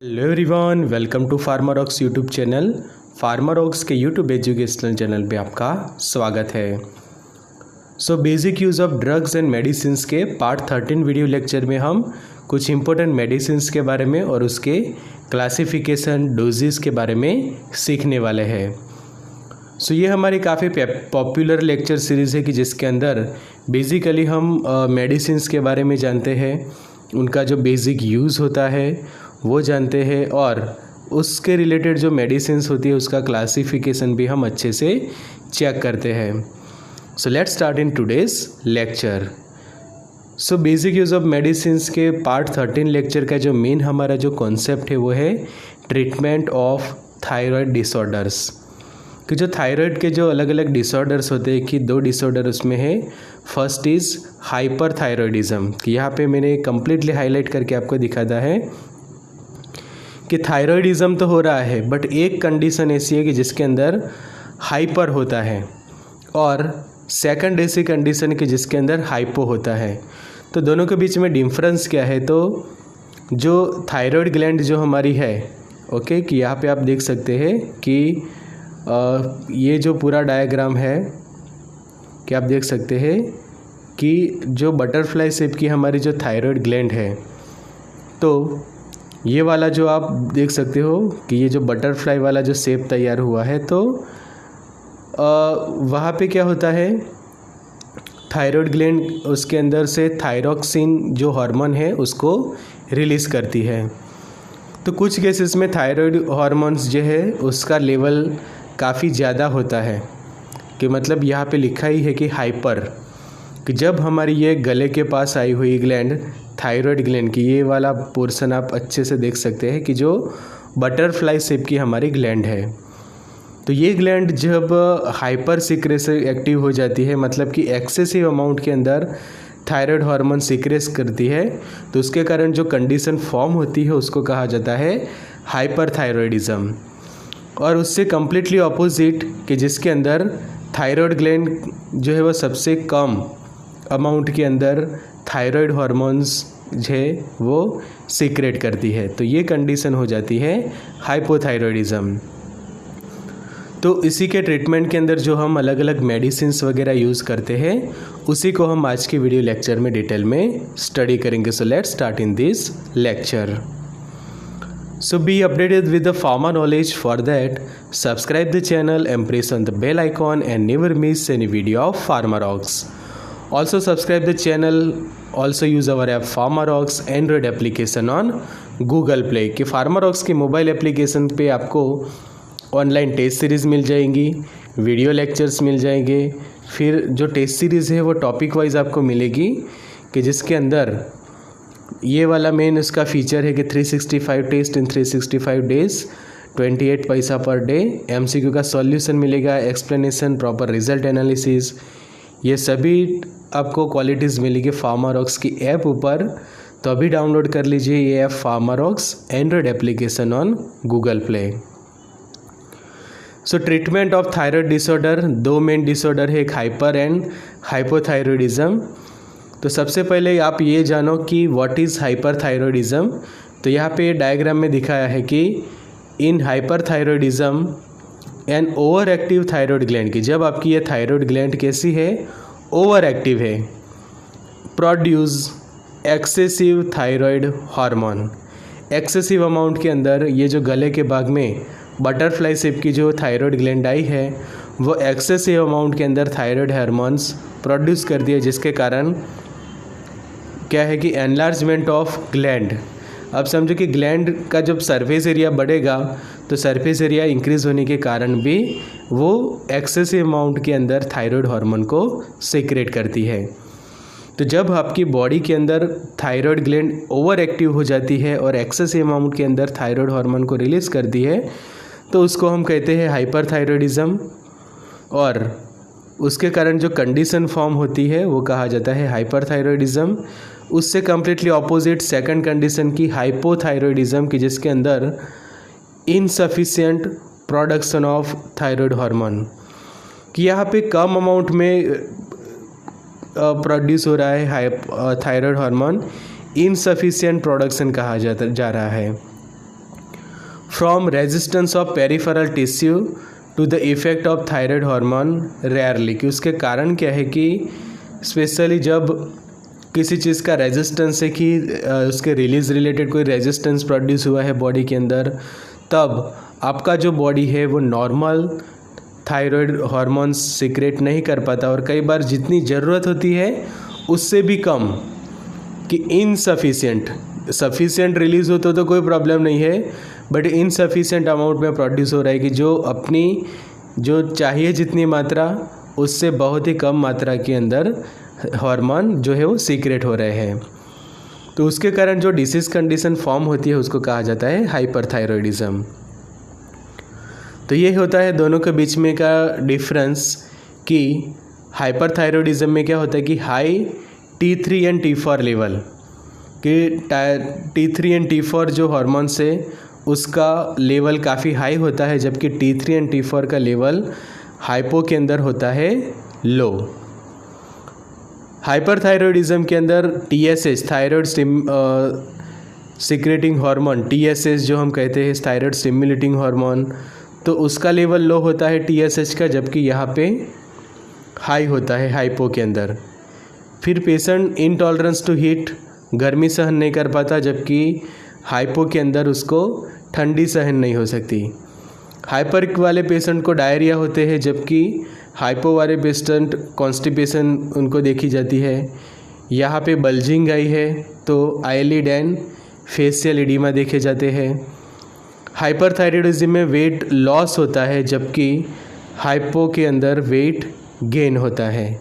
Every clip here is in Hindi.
Hello everyone, welcome to Pharmarocks YouTube channel. Pharmarocks के यूट्यूब एजुकेशनल चैनल पे आपका स्वागत है। Basic use of drugs and medicines के पार्ट 13 वीडियो लेक्चर में हम कुछ इंपॉर्टेंट मेडिसिन्स के बारे में और उसके क्लासिफिकेशन डोजेस के बारे में सीखने वाले हैं। ये हमारी काफ़ी पॉपुलर लेक्चर सीरीज़ है कि जिसके अंदर बेसिकली हम मेडिसिन्स के बारे में जानते हैं, उनका जो बेसिक यूज़ होता है वो जानते हैं और उसके रिलेटेड जो मेडिसिन्स होती है उसका क्लासिफिकेशन भी हम अच्छे से चेक करते हैं। Let's start in today's lecture. Basic use of medicines के पार्ट 13 लेक्चर का जो मेन हमारा जो कॉन्सेप्ट है वो है ट्रीटमेंट ऑफ थायराइड डिसऑर्डर्स। कि जो थायराइड के जो अलग अलग डिसऑर्डर्स होते हैं कि दो डिसऑर्डर उसमें है। फर्स्ट इज़ हाइपरथायरॉयडिज्म, कि यहाँ पे मैंने कम्प्लीटली हाईलाइट करके आपको दिखाता है कि थायराइडिज्म तो हो रहा है बट एक कंडीशन ऐसी है कि जिसके अंदर हाइपर होता है, और सेकंड ऐसी कंडीशन कि जिसके अंदर हाइपो होता है। तो दोनों के बीच में डिफरेंस क्या है? तो जो थायराइड ग्लैंड जो हमारी है, ओके, कि यहाँ पे आप देख सकते हैं कि ये जो पूरा डायग्राम है कि आप देख सकते हैं कि जो बटरफ्लाई शेप की हमारी जो थायराइड ग्लैंड है, तो ये वाला जो आप देख सकते हो कि ये जो बटरफ्लाई वाला जो शेप तैयार हुआ है, तो वहाँ पे क्या होता है, थायराइड ग्लैंड उसके अंदर से थायरॉक्सिन जो हार्मोन है उसको रिलीज़ करती है। तो कुछ केसेस में थायराइड हार्मोन्स जो है उसका लेवल काफ़ी ज़्यादा होता है, कि मतलब यहाँ पे लिखा ही है कि हाइपर, कि जब हमारी ये गले के पास आई हुई ग्लैंड थायराइड ग्लैंड की, ये वाला पोर्शन आप अच्छे से देख सकते हैं कि जो बटरफ्लाई शेप की हमारी ग्लैंड है, तो ये ग्लैंड जब हाइपर सीक्रेस एक्टिव हो जाती है, मतलब कि एक्सेसिव अमाउंट के अंदर थायराइड हार्मोन सीक्रेस करती है, तो उसके कारण जो कंडीशन फॉर्म होती है उसको कहा जाता है हाइपरथायरॉयडिज्म। और उससे कम्प्लीटली ऑपोजिट कि जिसके अंदर थायराइड ग्लैंड जो है वो सबसे कम अमाउंट के अंदर थायराइड हार्मोन्स जो है वो सीक्रेट करती है, तो ये कंडीशन हो जाती है हाइपोथायरॉयडिज्म। तो इसी के ट्रीटमेंट के अंदर जो हम अलग अलग मेडिसिन्स वगैरह यूज़ करते हैं उसी को हम आज के वीडियो लेक्चर में डिटेल में स्टडी करेंगे। Let's start in this lecture. Be updated with the pharma knowledge. For that, subscribe the channel and press on the bell icon and never miss any video of Pharmarox. Also subscribe the channel. Also use our app Pharmarox Android application on Google Play। कि Pharmarox के मोबाइल एप्लीकेशन पे आपको ऑनलाइन टेस्ट सीरीज़ मिल जाएंगी, वीडियो लेक्चर्स मिल जाएंगे, फिर जो टेस्ट सीरीज़ है वो टॉपिक वाइज आपको मिलेगी, कि जिसके अंदर ये वाला मेन इसका फीचर है कि 365 टेस्ट इन 365 डेज 28 पैसा पर डे, एमसीक्यू का सॉल्यूशन मिलेगा, एक्सप्लेनेशन, प्रॉपर रिजल्ट एनालिसिस, ये सभी आपको क्वालिटीज़ मिलेगी फार्मारॉक्स की ऐप ऊपर। तो अभी डाउनलोड कर लीजिए ये app Pharmarocks Android application on Google play. Treatment of thyroid disorder, दो मेन डिसऑर्डर है, एक हाइपर एंड हाइपोथायरॉयडिज्म। तो सबसे पहले आप ये जानो कि व्हाट इज़ हाइपरथायरॉयडिज्म। तो यहाँ पे डायग्राम में दिखाया है कि in hyperthyroidism an over active thyroid gland, की जब आपकी ये थायराइड ग्लैंड कैसी है, ओवर एक्टिव है, produce excessive thyroid hormone. Excessive amount के अंदर ये जो गले के भाग में बटरफ्लाई शेप की जो थायराइड ग्लैंड आई है वो एक्सेसिव अमाउंट के अंदर थायराइड हार्मोन्स प्रोड्यूस करती है, जिसके कारण क्या है कि एनलार्जमेंट ऑफ ग्लैंड। अब समझो कि ग्लैंड का जब सरफेस एरिया बढ़ेगा तो सरफेस एरिया इंक्रीज होने के कारण भी वो एक्सेसिव अमाउंट के अंदर थायराइड हार्मोन को सीक्रेट करती है। तो जब आपकी बॉडी के अंदर थायराइड ग्लैंड ओवर एक्टिव हो जाती है और एक्सेसिव अमाउंट के अंदर थायराइड हार्मोन को रिलीज़ करती है, तो उसको हम कहते हैं हाइपरथायरॉयडिज्म, और उसके कारण जो कंडीशन फॉर्म होती है वो कहा जाता है हाइपरथायरॉयडिज्म। उससे कम्प्लीटली ऑपोजिट सेकंड कंडीशन की हाइपोथायरॉयडिज्म, की जिसके अंदर insufficient production of thyroid hormone, कि यहाँ पे कम अमाउंट में प्रोड्यूस हो रहा है थायराइड हार्मोन, इनसफिशिएंट प्रोडक्शन कहा जा रहा है। From resistance of peripheral tissue to the effect of thyroid hormone rarely, कि उसके कारण क्या है कि स्पेशली जब किसी चीज़ का रेजिस्टेंस है कि उसके रिलीज रिलेटेड कोई रेजिस्टेंस प्रोड्यूस हुआ है बॉडी के अंदर, तब आपका जो बॉडी है वो नॉर्मल थायराइड हार्मोन्स सीक्रेट नहीं कर पाता, और कई बार जितनी ज़रूरत होती है उससे भी कम, कि सफिशिएंट रिलीज़ हो तो कोई प्रॉब्लम नहीं है, बट इनसफिशिएंट अमाउंट में प्रोड्यूस हो रहा है कि जो अपनी जो चाहिए जितनी मात्रा उससे बहुत ही कम मात्रा के अंदर हार्मोन जो है वो सीक्रेट हो रहे हैं। तो उसके कारण जो डिसीज़ कंडीशन फॉर्म होती है उसको कहा जाता है हाइपरथायरॉयडिज्म। तो ये होता है दोनों के बीच में का डिफरेंस, कि हाइपरथायरॉयडिज्म में क्या होता है कि high T3 and T4 level, कि T3 एंड T4 जो हार्मोन्स है उसका लेवल काफ़ी हाई होता है, जबकि T3 एंड T4 का लेवल हाइपो के अंदर होता है लो। हाइपरथायरॉयडिज्म के अंदर TSH thyroid secreting hormone, TSH जो हम कहते हैं थायराइड स्टिमुलेटिंग हार्मोन, तो उसका लेवल लो होता है TSH का, जबकि यहाँ पे हाई होता है हाइपो के अंदर। फिर पेशेंट इनटॉलरेंस टू हीट, गर्मी सहन नहीं कर पाता, जबकि हाइपो के अंदर उसको ठंडी सहन नहीं हो सकती। हाइपर वाले पेशेंट को डायरिया होते हैं, जबकि हाइपो वाले पेशेंट कॉन्स्टिपेशन उनको देखी जाती है। यहाँ पे बल्जिंग आई है तो आईलिड एंड फेशियल एडिमा देखे जाते हैं। हाइपरथायरॉयडिज्म में वेट लॉस होता है, जबकि हाइपो के अंदर वेट गेन होता है।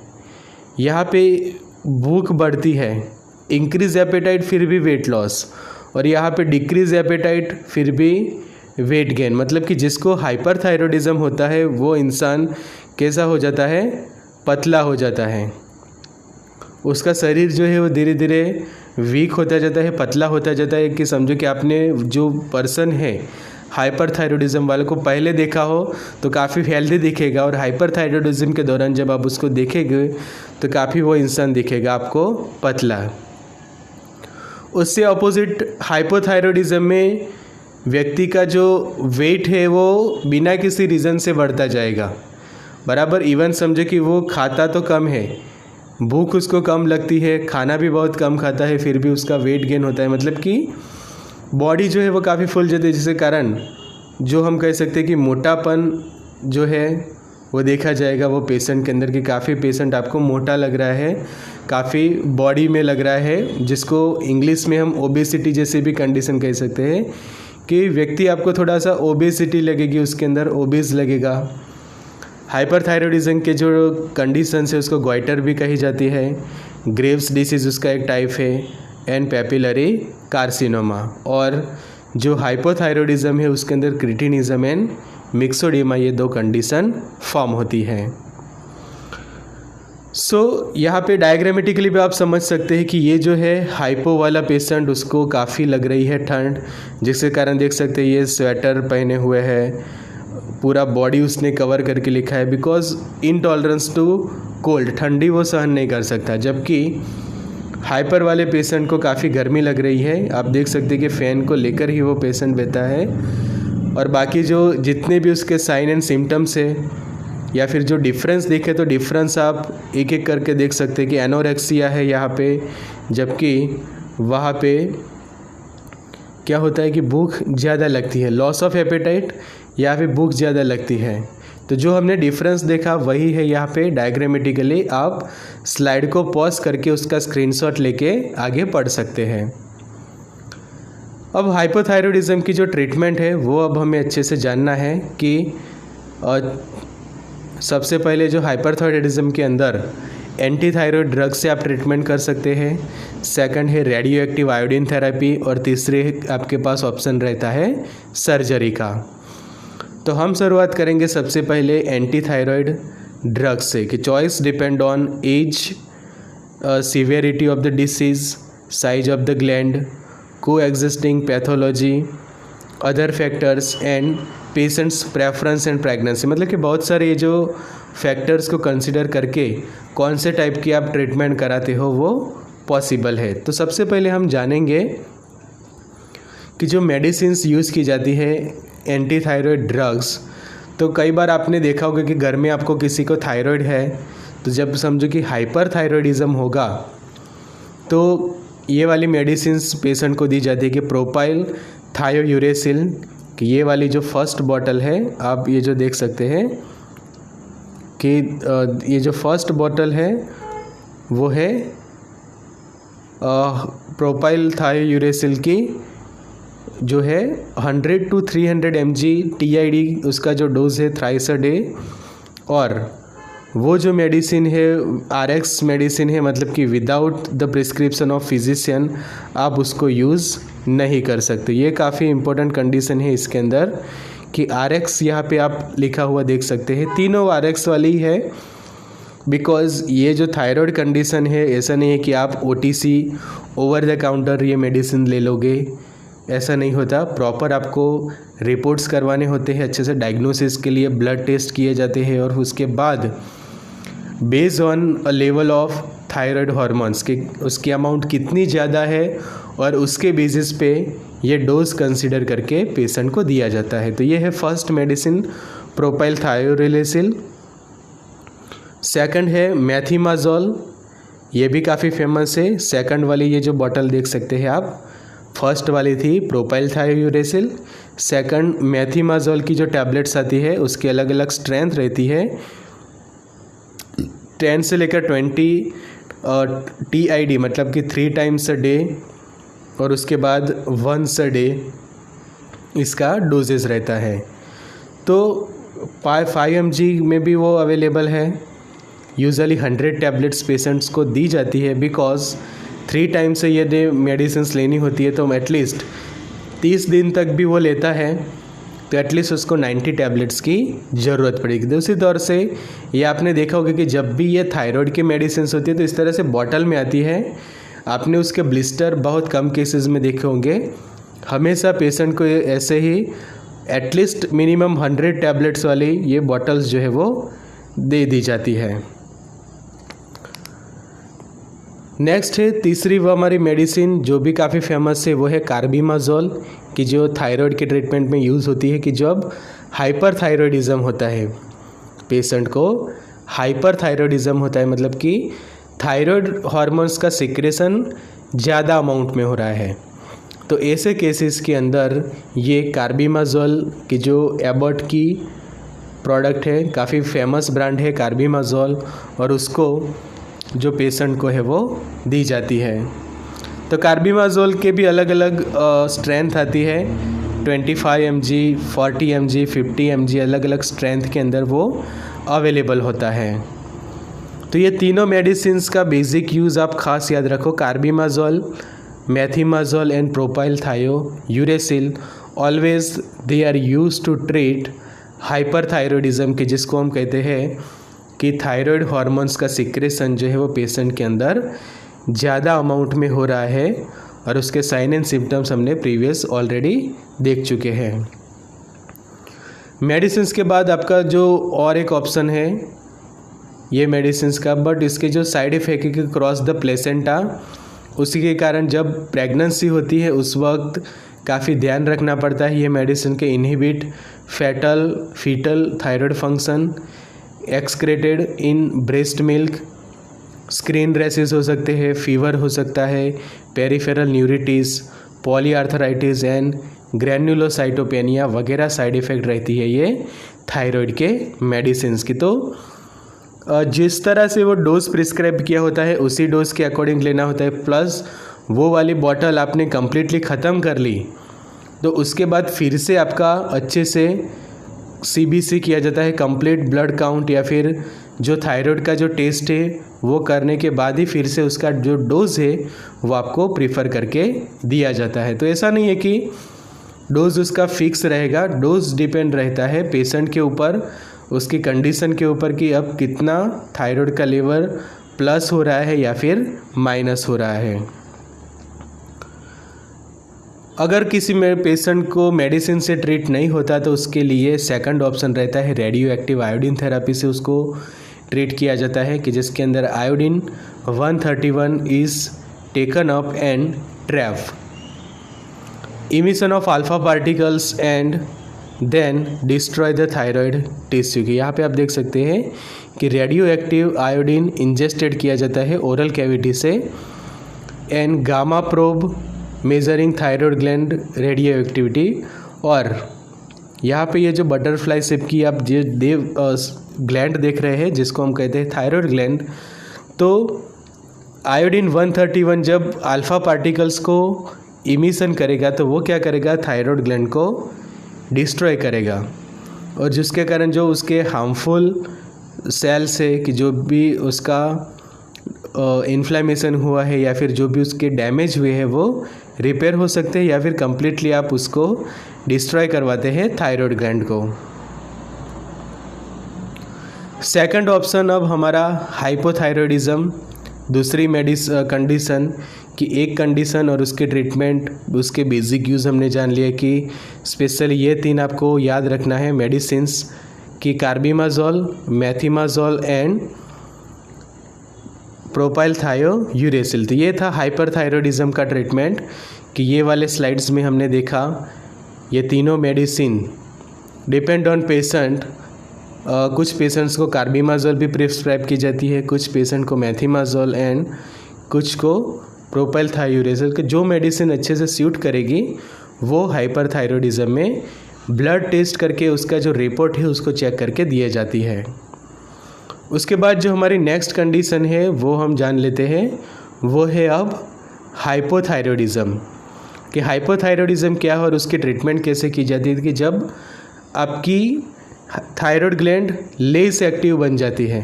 यहाँ पे भूख बढ़ती है, इंक्रीज एपेटाइट फिर भी वेट लॉस, और यहाँ पे डिक्रीज एपेटाइट फिर भी वेट गेन। मतलब कि जिसको हाइपरथायरॉयडिज्म होता है वो इंसान कैसा हो जाता है, पतला हो जाता है, उसका शरीर जो है वो धीरे धीरे वीक होता जाता है, पतला होता जाता है। कि समझो कि आपने जो पर्सन है हाइपरथायरॉयडिज्म वाले को पहले देखा हो तो काफ़ी हेल्दी दिखेगा, और हाइपरथायरॉयडिज्म के दौरान जब आप उसको देखेंगे तो काफ़ी वो इंसान दिखेगा आपको पतला। उससे अपोजिट हाइपोथायरॉयडिज्म में व्यक्ति का जो वेट है वो बिना किसी रीज़न से बढ़ता जाएगा, बराबर। इवन समझे कि वो खाता तो कम है, भूख उसको कम लगती है, खाना भी बहुत कम खाता है, फिर भी उसका वेट गेन होता है। मतलब कि बॉडी जो है वो काफ़ी फुल जाती है, जिसके कारण जो हम कह सकते हैं कि मोटापन जो है वो देखा जाएगा वो पेशेंट के अंदर, कि काफ़ी पेशेंट आपको मोटा लग रहा है, काफ़ी बॉडी में लग रहा है, जिसको इंग्लिश में हम ओबेसिटी जैसे भी कंडीशन कह सकते हैं, कि व्यक्ति आपको थोड़ा सा ओबेसिटी लगेगी, उसके अंदर ओबेस लगेगा। हाइपरथायरॉयडिज्म के जो कंडीशंस है उसको गॉइटर भी कही जाती है, ग्रेव्स डिसीज़ उसका एक टाइप है, एंड पेपिलरी कार्सिनोमा। और जो हाइपोथायरॉयडिज्म है उसके अंदर क्रिटिनिज्म एंड मिक्सोडेमा, ये दो कंडीशन फॉर्म होती है। यहाँ पे डायग्रामेटिकली भी आप समझ सकते हैं कि ये जो है हाइपो वाला पेशेंट, उसको काफ़ी लग रही है ठंड, जिसके कारण देख सकते हैं ये स्वेटर पहने हुए है, पूरा बॉडी उसने कवर करके लिखा है, बिकॉज इनटॉलरेंस टू कोल्ड, ठंडी वो सहन नहीं कर सकता। जबकि हाइपर वाले पेशेंट को काफ़ी गर्मी लग रही है, आप देख सकते हैं कि फ़ैन को लेकर ही वो पेशेंट बैठा है। और बाकी जो जितने भी उसके साइन एंड सिम्टम्स है या फिर जो डिफरेंस देखे तो डिफरेंस आप एक एक करके देख सकते हैं कि एनोरेक्सिया है यहाँ पे, जबकि वहाँ पे क्या होता है कि भूख ज़्यादा लगती है, लॉस ऑफ एपेटाइट, या फिर भूख ज़्यादा लगती है। तो जो हमने डिफरेंस देखा वही है यहाँ पे डायग्रामेटिकली। आप स्लाइड को पॉज करके उसका स्क्रीनशॉट लेके आगे पढ़ सकते हैं। अब हाइपोथायरॉयडिज्म की जो ट्रीटमेंट है वो अब हमें अच्छे से जानना है कि सबसे पहले जो हाइपरथायरॉयडिज्म के अंदर एंटी थायराइड ड्रग से आप ट्रीटमेंट कर सकते हैं। सेकंड है रेडियो एक्टिव आयोडीन थेरेपी, और तीसरे आपके पास ऑप्शन रहता है सर्जरी का। तो हम शुरुआत करेंगे सबसे पहले एंटी थायराइड ड्रग से, कि choice depend on age, severity of the disease, size of the gland, coexisting pathology, other factors and patient's preference and pregnancy. मतलब कि बहुत सारे ये जो फैक्टर्स को कंसिडर करके कौन से टाइप की आप ट्रीटमेंट कराते हो वो पॉसिबल है। तो सबसे पहले हम जानेंगे कि जो मेडिसिन्स यूज़ की जाती है एंटी थायराइड ड्रग्स। तो कई बार आपने देखा होगा कि घर में आपको किसी को थायराइड है, तो जब समझो कि हाइपर थायराइडिज्म होगा तो ये वाली मेडिसिन्स पेशेंट को दी जाती है कि प्रोपाइल थायोयूरेसिल, कि ये वाली जो फर्स्ट बॉटल है, आप ये जो देख सकते हैं कि ये जो फर्स्ट बॉटल है वो है प्रोपाइल थायोयूरेसिल की, जो है 100 to 300 mg TID उसका जो डोज है थ्राइस अ डे। और वो जो मेडिसिन है RX मेडिसिन है, मतलब कि without the prescription of physician आप उसको यूज़ नहीं कर सकते। ये काफ़ी इंपॉर्टेंट कंडीशन है इसके अंदर कि RX यहाँ पे आप लिखा हुआ देख सकते हैं, तीनों RX वाली ही है। बिकॉज़ ये जो थायराइड कंडीशन है, ऐसा नहीं है कि आप OTC ओवर द काउंटर ये मेडिसिन ले लोगे, ऐसा नहीं होता। प्रॉपर आपको रिपोर्ट्स करवाने होते हैं, अच्छे से डायग्नोसिस के लिए ब्लड टेस्ट किए जाते हैं, और उसके बाद based on a level of thyroid hormones कि उसकी अमाउंट कितनी ज़्यादा है, और उसके बेसिस पे ये डोज कंसीडर करके पेशेंट को दिया जाता है। तो ये है फर्स्ट मेडिसिन प्रोपाइल थायोयूरेसिल। सेकंड है मेथिमाजोल, ये भी काफ़ी फेमस है। सेकंड वाली ये जो बॉटल देख सकते हैं आप, फर्स्ट वाली थी प्रोपाइल थायोयूरेसिल, सेकंड मेथिमाजोल की जो टैबलेट्स आती है उसकी अलग अलग स्ट्रेंथ रहती है, 10 से लेकर 20 TID, मतलब कि 3 times अ डे, और उसके बाद 1 a डे इसका डोजेस रहता है। तो 5 mg में भी वो अवेलेबल है। यूजुअली 100 टैबलेट्स पेशेंट्स को दी जाती है, बिकॉज 3 times से ये मेडिसिन्स लेनी होती है, तो एटलीस्ट 30 दिन तक भी वो लेता है तो एटलीस्ट उसको 90 टैबलेट्स की ज़रूरत पड़ेगी। दूसरी तौर से ये आपने देखा होगा कि जब भी ये थायराइड की मेडिसिन्स होती है तो इस तरह से बॉटल में आती है। आपने उसके ब्लिस्टर बहुत कम केसेस में देखे होंगे। हमेशा पेशेंट को ऐसे ही एटलीस्ट मिनिमम 100 टैबलेट्स वाली ये बॉटल्स जो है वो दे दी जाती है। नेक्स्ट है तीसरी वो हमारी मेडिसिन जो भी काफ़ी फेमस है, वो है कार्बिमाजोल, कि जो थायराइड के ट्रीटमेंट में यूज़ होती है कि जब हाइपर थायराइडिज्म होता है, पेशेंट को हाइपर थायराइडिज्म होता है, मतलब कि थायराइड हार्मोन्स का सिक्रेशन ज़्यादा अमाउंट में हो रहा है। तो ऐसे केसेस के अंदर ये कार्बिमाजोल की जो एबॉट की प्रोडक्ट है, काफ़ी फेमस ब्रांड है कार्बिमाजोल, और उसको जो पेशेंट को है वो दी जाती है। तो कार्बिमाजोल के भी अलग अलग स्ट्रेंथ आती है, 25 mg, 40 mg, 50 mg, अलग अलग स्ट्रेंथ के अंदर वो अवेलेबल होता है। तो ये तीनों मेडिसिन्स का बेसिक यूज़ आप खास याद रखो, carbimazole, methimazole and propylthiouracil, always they are used to treat hyperthyroidism के, जिसको हम कहते हैं कि थायराइड हार्मोन्स का सिक्रेशन जो है वो पेशेंट के अंदर ज़्यादा अमाउंट में हो रहा है, और उसके साइन एंड सिम्टम्स हमने प्रीवियस ऑलरेडी देख चुके हैं। मेडिसिन्स के बाद आपका जो और एक ऑप्शन है ये मेडिसिन्स का, बट इसके जो साइड इफ़ेक्ट है कि क्रॉस द प्लेसेंटा, उसी के कारण जब प्रेगनेंसी होती है उस वक्त काफ़ी ध्यान रखना पड़ता है। ये मेडिसिन के inhibit fetal thyroid function, excreted in breast milk, skin rashes हो सकते हैं, फीवर हो सकता है, peripheral neuritis, polyarthritis and granulocytopenia वगैरह साइड इफ़ेक्ट रहती है ये थायराइड के मेडिसिन्स की। तो जिस तरह से वो डोज प्रिस्क्राइब किया होता है उसी डोज के अकॉर्डिंग लेना होता है। प्लस वो वाली बॉटल आपने कम्प्लीटली ख़त्म कर ली तो उसके बाद फिर से आपका अच्छे से CBC किया जाता है, कंप्लीट ब्लड काउंट या फिर जो थायराइड का जो टेस्ट है वो करने के बाद ही फिर से उसका जो डोज है वो आपको प्रीफर करके दिया जाता है। तो ऐसा नहीं है कि डोज उसका फिक्स रहेगा, डोज डिपेंड रहता है पेशेंट के ऊपर, उसकी कंडीशन के ऊपर कि अब कितना थायराइड का लेवल प्लस हो रहा है या फिर माइनस हो रहा है। अगर किसी में पेशेंट को मेडिसिन से ट्रीट नहीं होता तो उसके लिए सेकंड ऑप्शन रहता है रेडियो एक्टिव आयोडीन थेरेपी से उसको ट्रीट किया जाता है, कि जिसके अंदर iodine 131 is taken up and trap, emission of alpha particles and then destroy the thyroid tissue. की यहाँ पे आप देख सकते हैं कि रेडियो एक्टिव आयोडीन इंजेस्टेड किया जाता है ओरल कैविटी से, and gamma probe measuring thyroid gland radio activity. और यहाँ पे ये जो बटरफ्लाई शेप की आप ग्लैंड देख रहे हैं जिसको हम कहते हैं थायराइड ग्लैंड, तो आयोडीन 131 जब अल्फ़ा पार्टिकल्स को इमिशन करेगा तो वो क्या करेगा, थायराइड ग्लैंड को डिस्ट्रॉय करेगा, और जिसके कारण जो उसके हार्मफुल सेल्स है कि जो भी उसका इन्फ्लेमेशन हुआ है या फिर जो भी उसके डैमेज हुए हैं वो रिपेयर हो सकते हैं, या फिर कम्प्लीटली आप उसको डिस्ट्रॉय करवाते हैं थायराइड ग्लैंड को। सेकंड ऑप्शन अब हमारा हाइपोथायरॉयडिज्म, दूसरी कंडीशन कि एक कंडीशन और उसके ट्रीटमेंट, उसके बेसिक यूज़ हमने जान लिया कि स्पेशली ये 3 आपको याद रखना है मेडिसिन्स कि कार्बिमाजोल, मैथिमाजोल एंड प्रोपाइलथायोयूरेसिल। तो ये था हाइपरथायरॉयडिज्म का ट्रीटमेंट कि ये वाले स्लाइड्स में हमने देखा ये तीनों मेडिसिन डिपेंड ऑन पेशेंट। कुछ पेशेंट्स को कार्बिमाजोल भी प्रिस्क्राइब की जाती है, कुछ पेशेंट को मैथिमाजोल एंड कुछ को प्रोपाइलथायोयूरेसिल। के जो मेडिसिन अच्छे से सूट करेगी वो हाइपरथायरॉयडिज्म में ब्लड टेस्ट करके उसका जो रिपोर्ट है उसको चेक करके दिए जाती है। उसके बाद जो हमारी नेक्स्ट कंडीशन है वो हम जान लेते हैं, वो है अब हाइपोथायरॉयडिज्म। कि हाइपोथायरॉयडिज्म क्या है और उसकी ट्रीटमेंट कैसे की जाती है। कि जब आपकी थायराइड ग्लैंड लेस एक्टिव बन जाती है,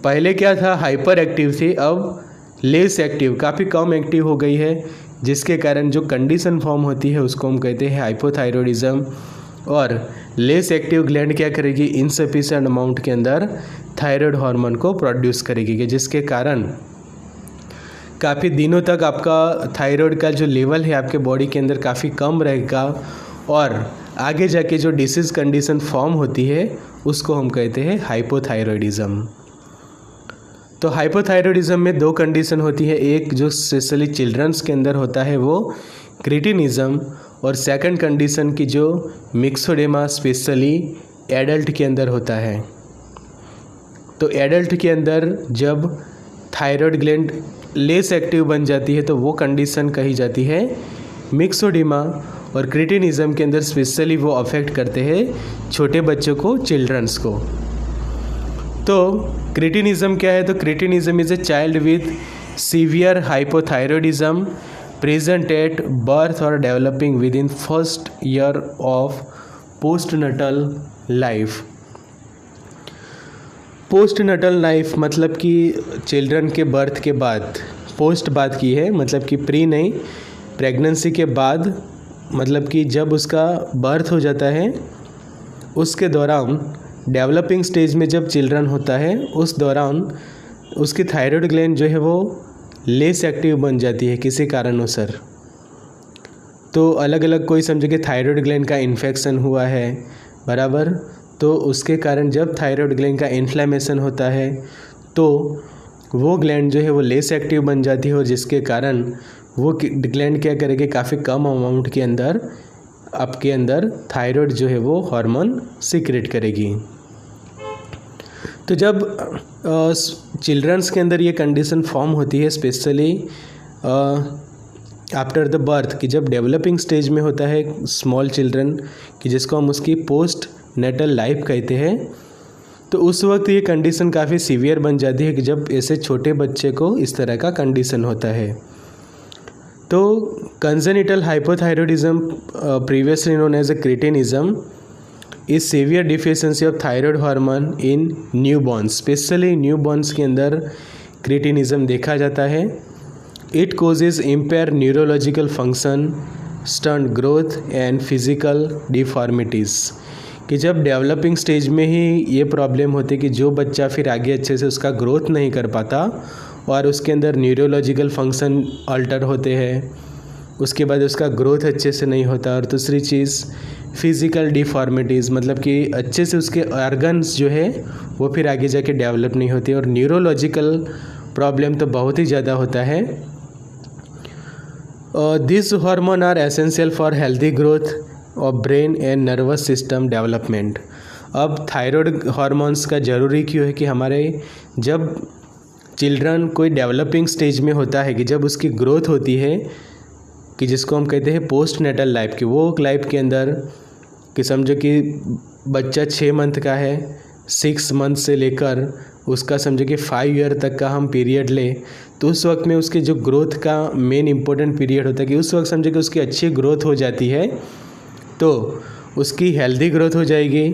पहले क्या था हाइपर एक्टिव थी, अब लेस एक्टिव, काफ़ी कम एक्टिव हो गई है, जिसके कारण जो कंडीशन फॉर्म होती है उसको हम कहते हैं हाइपोथायरॉयडिज्म। और लेस एक्टिव ग्लैंड क्या करेगी, इनसफिशिएंट अमाउंट के अंदर थायराइड हार्मोन को प्रोड्यूस करेगी, कि जिसके कारण काफ़ी दिनों तक आपका थायराइड का जो लेवल है आपके बॉडी के अंदर काफ़ी कम रहेगा, और आगे जाके जो डिसीज़ कंडीशन फॉर्म होती है उसको हम कहते हैं हाइपोथायरॉयडिज्म। तो हाइपोथायरॉयडिज्म में 2 कंडीशन होती है, एक जो स्पेशली चिल्ड्रंस के अंदर होता है वो क्रिटिनिज्म, और सेकंड कंडीशन की जो मिक्सोडेमा स्पेशली एडल्ट के अंदर होता है। तो एडल्ट के अंदर जब थायराइड ग्लैंड लेस एक्टिव बन जाती है तो वो कंडीशन कही जाती है मिक्सोडेमा, और क्रिटिनिज्म के अंदर स्पेशली वो अफेक्ट करते हैं छोटे बच्चों को, चिल्ड्रंस को। तो क्रिटिनिज्म क्या है, तो cretinism is a child with severe hypothyroidism present at birth और developing within first year of postnatal life. Postnatal life मतलब कि चिल्ड्रन के बर्थ के बाद, पोस्ट बात की है मतलब कि प्री नहीं, प्रेगनेंसी के बाद, मतलब कि जब उसका बर्थ हो जाता है उसके दौरान डेवलपिंग स्टेज में जब चिल्ड्रन होता है उस दौरान उसकी थायराइड ग्लैंड जो है वो लेस एक्टिव बन जाती है किसी कारणवश। तो अलग अलग कोई समझे कि थायराइड ग्लैंड का इन्फेक्शन हुआ है, बराबर, तो उसके कारण जब थायराइड ग्लैंड का इन्फ्लेमेशन होता है तो वो ग्लैंड जो है वो लेस एक्टिव बन जाती है, और जिसके कारण वो ग्लैंड क्या करेगी, काफ़ी कम अमाउंट के अंदर आपके अंदर थायराइड जो है वो हार्मोन सीक्रेट करेगी। तो जब चिल्ड्रंस के अंदर ये कंडीशन फॉर्म होती है स्पेशली आफ्टर द बर्थ, कि जब डेवलपिंग स्टेज में होता है स्मॉल चिल्ड्रन, कि जिसको हम उसकी पोस्ट नेटल लाइफ कहते हैं, तो उस वक्त ये कंडीशन काफ़ी सीवियर बन जाती है कि जब ऐसे छोटे बच्चे को इस तरह का कंडीशन होता है। तो congenital hypothyroidism previously known as a cretinism is severe deficiency of thyroid hormone in newborns. Specially newborns के अंदर क्रिटिनिज्म देखा जाता है। It causes impair neurological function, stunt growth and physical deformities. कि जब डेवलपिंग स्टेज में ही ये प्रॉब्लम होती है कि जो बच्चा फिर आगे अच्छे से उसका ग्रोथ नहीं कर पाता और उसके अंदर न्यूरोलॉजिकल फंक्शन अल्टर होते हैं, उसके बाद उसका ग्रोथ अच्छे से नहीं होता। और दूसरी चीज़ फिज़िकल डिफॉर्मिटीज़, मतलब कि अच्छे से उसके ऑर्गन्स जो है वो फिर आगे जाके डेवलप नहीं होते, और न्यूरोलॉजिकल प्रॉब्लम तो बहुत ही ज़्यादा होता है। This hormone are essential for healthy growth of brain and nervous system development. अब थायराइड हार्मोन्स का ज़रूरी क्यों है कि हमारे जब चिल्ड्रन कोई डेवलपिंग स्टेज में होता है कि जब उसकी ग्रोथ होती है कि जिसको हम कहते हैं पोस्ट नेटल लाइफ की, वो लाइफ के अंदर कि समझो कि बच्चा 6 मंथ का है, 6 मंथ से लेकर उसका समझो कि 5 ईयर तक का हम पीरियड ले, तो उस वक्त में उसके जो ग्रोथ का मेन इंपॉर्टेंट पीरियड होता है कि उस वक्त समझो कि उसकी अच्छी ग्रोथ हो जाती है, तो उसकी हेल्दी ग्रोथ हो जाएगी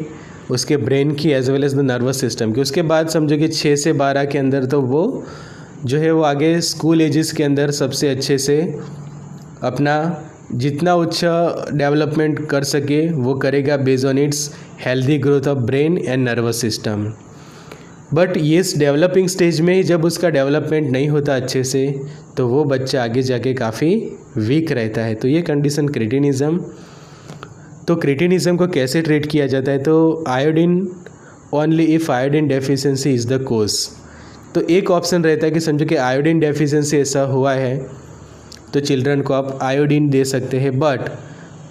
उसके ब्रेन की as well as the nervous system की। उसके बाद समझो कि 6 से 12 के अंदर तो वो जो है वो आगे स्कूल एजेस के अंदर सबसे अच्छे से अपना जितना अच्छा डेवलपमेंट कर सके वो करेगा based on it's healthy growth of brain and nervous system. But ये इस डेवलपिंग स्टेज में ही जब उसका डेवलपमेंट नहीं होता अच्छे से, तो वो बच्चा आगे जाके काफ़ी वीक रहता है। तो ये कंडीशन क्रिटिनिज़म। तो क्रिटिनिज़म को कैसे ट्रीट किया जाता है? तो iodine only if iodine deficiency is the cause. तो एक ऑप्शन रहता है कि समझो कि आयोडीन डेफिशिएंसी ऐसा हुआ है तो चिल्ड्रन को आप आयोडीन दे सकते हैं, बट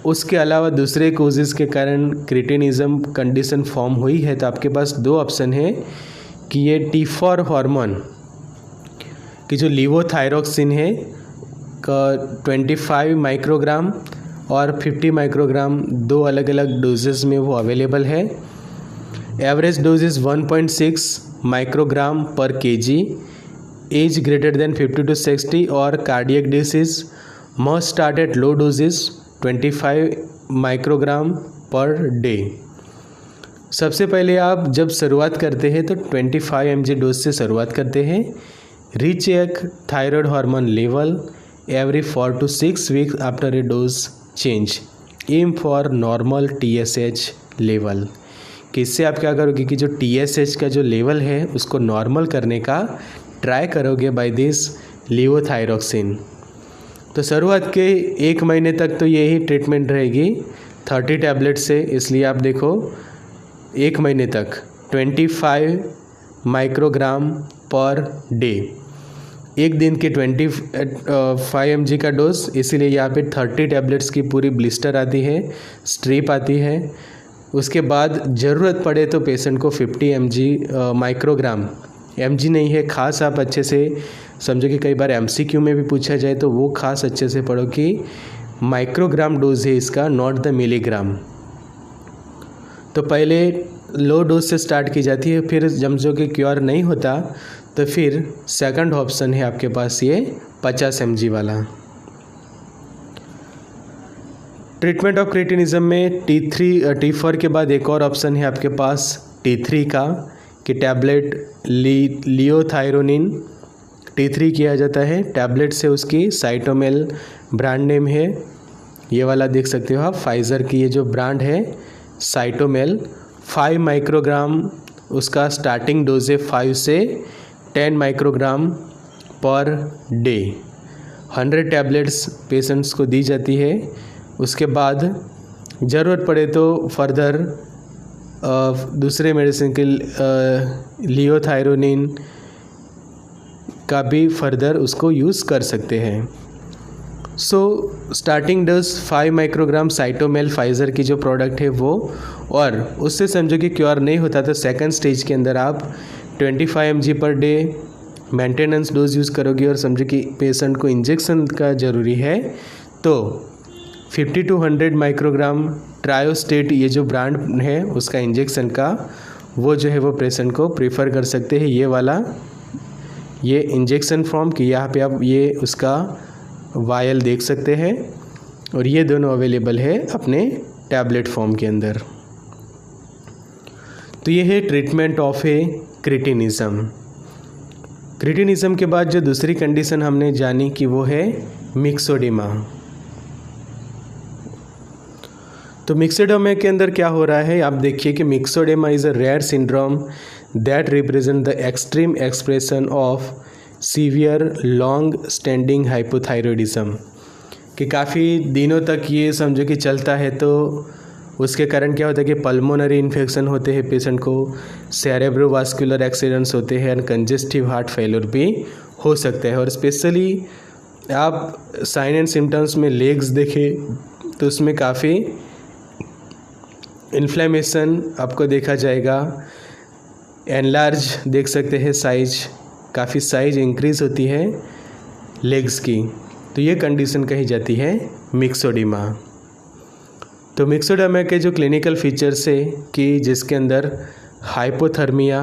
उसके अलावा दूसरे कोजेज़ के कारण क्रिटिनिज़म कंडीशन फॉर्म हुई है, तो आपके पास 2 ऑप्शन है कि ये T4 हार्मोन की जो लीवोथायरॉक्सिन है का 25 माइक्रोग्राम और 50 माइक्रोग्राम 2 अलग अलग डोजेस में वो अवेलेबल है। Average dose is 1.6 microgram per kg. Age greater than 50 to 60 और cardiac disease must start at low doses 25 microgram per day. सबसे पहले आप जब शुरुआत करते हैं तो 25 mg डोज से शुरुआत करते हैं। Recheck thyroid hormone level every 4 to 6 weeks after a dose change. Aim for normal TSH level, कि इससे आप क्या करोगे कि जो TSH का जो लेवल है उसको नॉर्मल करने का ट्राई करोगे बाय दिस लीवोथायरॉक्सिन। तो शुरुआत के 1 महीने तक तो यही ट्रीटमेंट रहेगी 30 टैबलेट से, इसलिए आप देखो 1 महीने तक 25 माइक्रोग्राम पर डे, एक दिन के 25 mg का डोज, इसीलिए यहाँ पे 30 टैबलेट्स की पूरी ब्लिस्टर आती है, स्ट्रिप आती है। उसके बाद ज़रूरत पड़े तो पेशेंट को 50 mg माइक्रोग्राम, mg नहीं है खास आप अच्छे से समझो कि कई बार MCQ में भी पूछा जाए तो वो खास अच्छे से पढ़ो कि माइक्रोग्राम डोज है इसका, नॉट द मिलीग्राम। तो पहले लो डोज से स्टार्ट की जाती है, फिर समझो कि क्योर नहीं होता तो फिर सेकंड ऑप्शन है आपके पास ये 50 mg वाला। ट्रीटमेंट ऑफ क्रिटिनिज़म में T4 के बाद एक और ऑप्शन है आपके पास T3 का, कि टैबलेट लियोथायरोनिन T3 किया जाता है। टैबलेट से उसकी साइटोमेल ब्रांड नेम है, ये वाला देख सकते हो आप, फाइज़र की ये जो ब्रांड है साइटोमेल। 5 माइक्रोग्राम उसका स्टार्टिंग डोज है, 5 से 10 microgram per day. 100 tablets patients को दी जाती है। उसके बाद ज़रूरत पड़े तो फर्दर दूसरे मेडिसिन के लियोथायरोनिन का भी फर्दर उसको यूज़ कर सकते हैं। So starting dose 5 microgram Cytomel Pfizer की जो प्रोडक्ट है वो, और उससे समझो कि क्योर नहीं होता तो सेकंड स्टेज के अंदर आप 25 mg per day maintenance dose use करोगे, और समझो कि पेशेंट को इंजेक्शन का ज़रूरी है तो 50 to 100 माइक्रोग्राम ट्रायोस्टेट ये जो ब्रांड है उसका इंजेक्शन का वो जो है वो पेशेंट को प्रीफर कर सकते हैं। ये वाला ये इंजेक्शन फॉर्म कि यहाँ पे आप ये उसका वायल देख सकते हैं, और ये दोनों अवेलेबल है अपने टैबलेट फॉर्म के अंदर। तो ये है ट्रीटमेंट ऑफ ए क्रिटिनिज़म। क्रिटिनिज़म के बाद जो दूसरी कंडीशन हमने जानी कि वो है मिक्सोडेमा। तो मिक्सोडेमा के अंदर क्या हो रहा है आप देखिए कि myxoedema is a rare syndrome that represent the extreme expression of severe long standing hypothyroidism, कि काफ़ी दिनों तक ये समझो कि चलता है, तो उसके कारण क्या होता है कि पल्मोनरी इन्फेक्शन होते हैं पेशेंट को, सेरेब्रोवास्कुलर एक्सीडेंट्स होते हैं, एंड कंजेस्टिव हार्ट फेलियर भी हो सकता है। और स्पेशली आप साइन एंड सिम्टम्स में लेग्स देखें तो उसमें काफ़ी इन्फ्लेमेशन आपको देखा जाएगा, एनलार्ज देख सकते हैं साइज, काफ़ी साइज इंक्रीज़ होती है लेग्स की, तो ये कंडीशन कही जाती है मिक्सोडिमा। तो मिक्सोडिमा के जो क्लिनिकल फीचर्स है कि जिसके अंदर हाइपोथर्मिया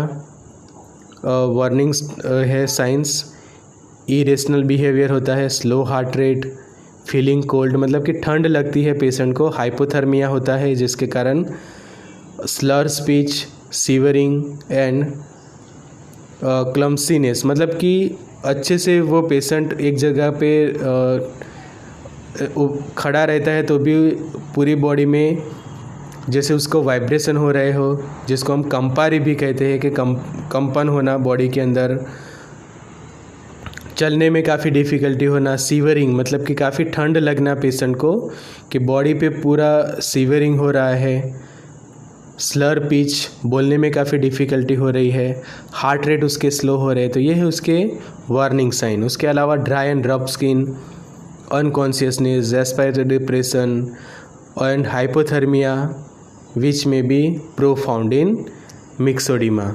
वार्निंग्स है, साइंस, इरेशनल बिहेवियर होता है, slow heart rate, feeling cold मतलब कि ठंड लगती है पेशेंट को, हाइपोथर्मिया होता है जिसके कारण स्लर स्पीच, सीवरिंग एंड क्लम्सीनेस मतलब कि अच्छे से वो पेशेंट एक जगह पे खड़ा रहता है तो भी पूरी बॉडी में जैसे उसको वाइब्रेशन हो रहे हो, जिसको हम कंपारी भी कहते हैं कि कंपन होना बॉडी के अंदर, चलने में काफ़ी डिफ़िकल्टी होना, सीवरिंग मतलब कि काफ़ी ठंड लगना पेशेंट को कि बॉडी पे पूरा सीवरिंग हो रहा है, स्लर पिच बोलने में काफ़ी डिफ़िकल्टी हो रही है, हार्ट रेट उसके स्लो हो रहे हैं, तो ये है उसके वार्निंग साइन। उसके अलावा dry and rough skin, unconsciousness, respiratory depression and hypothermia which may be profound in myxoedema.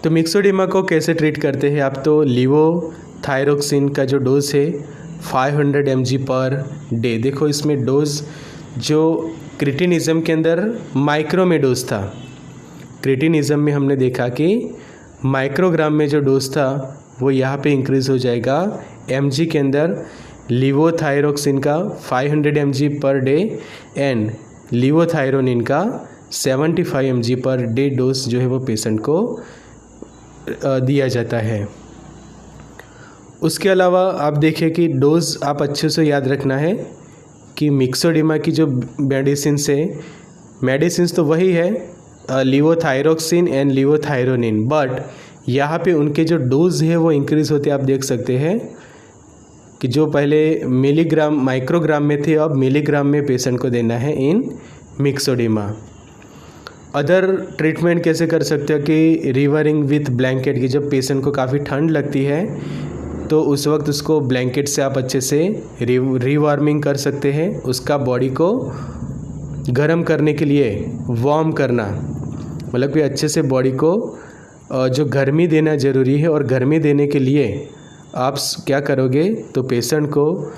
तो मिक्सोडिमा को कैसे ट्रीट करते हैं आप, तो लीवोथायरोक्सिन का जो डोज है 500 mg पर डे। देखो इसमें डोज जो क्रिटिनिज़म के अंदर माइक्रो में डोज था, क्रिटिनिज़म में हमने देखा कि माइक्रोग्राम में जो डोज था वो यहाँ पे इंक्रीज़ हो जाएगा mg के अंदर। लीवोथायरोक्सिन का 500 mg पर डे एंड लीवोथायरोनिन का 75 mg पर डे डोज जो है वो पेशेंट को दिया जाता है। उसके अलावा आप देखें कि डोज आप अच्छे से याद रखना है कि मिक्सोडिमा की जो मेडिसिन्स है, मेडिसिन्स तो वही है लीवोथायरोक्सिन एंड लीवोथायरोनिन, बट यहाँ पे उनके जो डोज है वो इंक्रीज़ होते आप देख सकते हैं कि जो पहले मिलीग्राम माइक्रोग्राम में थे अब मिलीग्राम में पेशेंट को देना है इन मिक्सोडिमा। अदर ट्रीटमेंट कैसे कर सकते हो कि रिवरिंग विथ ब्लैंकेट, की जब पेशेंट को काफ़ी ठंड लगती है तो उस वक्त उसको ब्लैंकेट से आप अच्छे से रिवार्मिंग कर सकते हैं, उसका बॉडी को गर्म करने के लिए वार्म करना, मतलब कि अच्छे से बॉडी को जो गर्मी देना ज़रूरी है, और गर्मी देने के लिए आप क्या करोगे तो पेशेंट को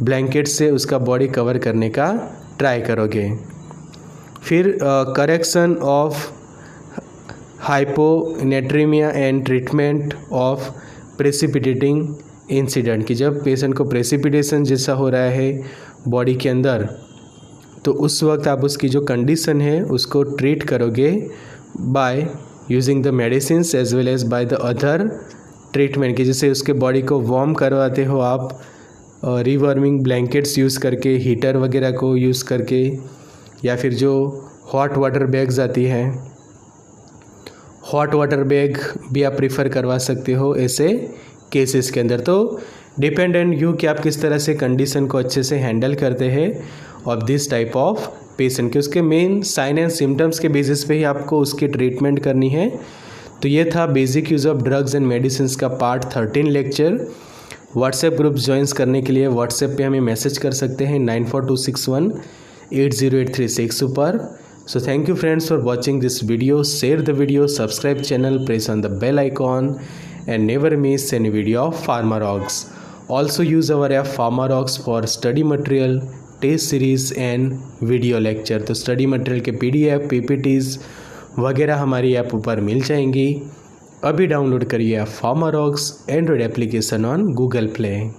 ब्लैंकेट से उसका बॉडी कवर करने का ट्राई करोगे। फिर correction of hyponatraemia and treatment of precipitating incident, कि जब पेशेंट को प्रेसिपिटेशन जैसा हो रहा है बॉडी के अंदर तो उस वक्त आप उसकी जो कंडीशन है उसको ट्रीट करोगे by using the medicines as well as by the other treatment, कि जैसे उसके बॉडी को वार्म करवाते हो आप रिवार्मिंग ब्लैंकेट्स यूज़ करके, हीटर वगैरह को यूज़ करके, या फिर जो हॉट वाटर बैग्स आती हैं, हॉट वाटर बैग भी आप प्रीफर करवा सकते हो ऐसे केसेस के अंदर। तो डिपेंडेंट यू कि आप किस तरह से कंडीशन को अच्छे से हैंडल करते हैं of this type of patient, के उसके मेन साइन एंड सिम्टम्स के बेसिस पे ही आपको उसकी ट्रीटमेंट करनी है। तो ये था basic use of drugs and medicine का part 13 lecture. WhatsApp group joins करने के लिए व्हाट्सएप पे हमें मैसेज कर सकते हैं 9426180836 पर। So thank you friends for watching this video. Share the video, subscribe channel, press on the bell icon and never miss any video of PharmaRox. Also use our app PharmaRox for study material, test series and video lecture. तो study material के PDF, PPTs वगैरह हमारी ऐप पर मिल जाएंगी। अभी डाउनलोड करिए आप PharmaRox Android application on Google play.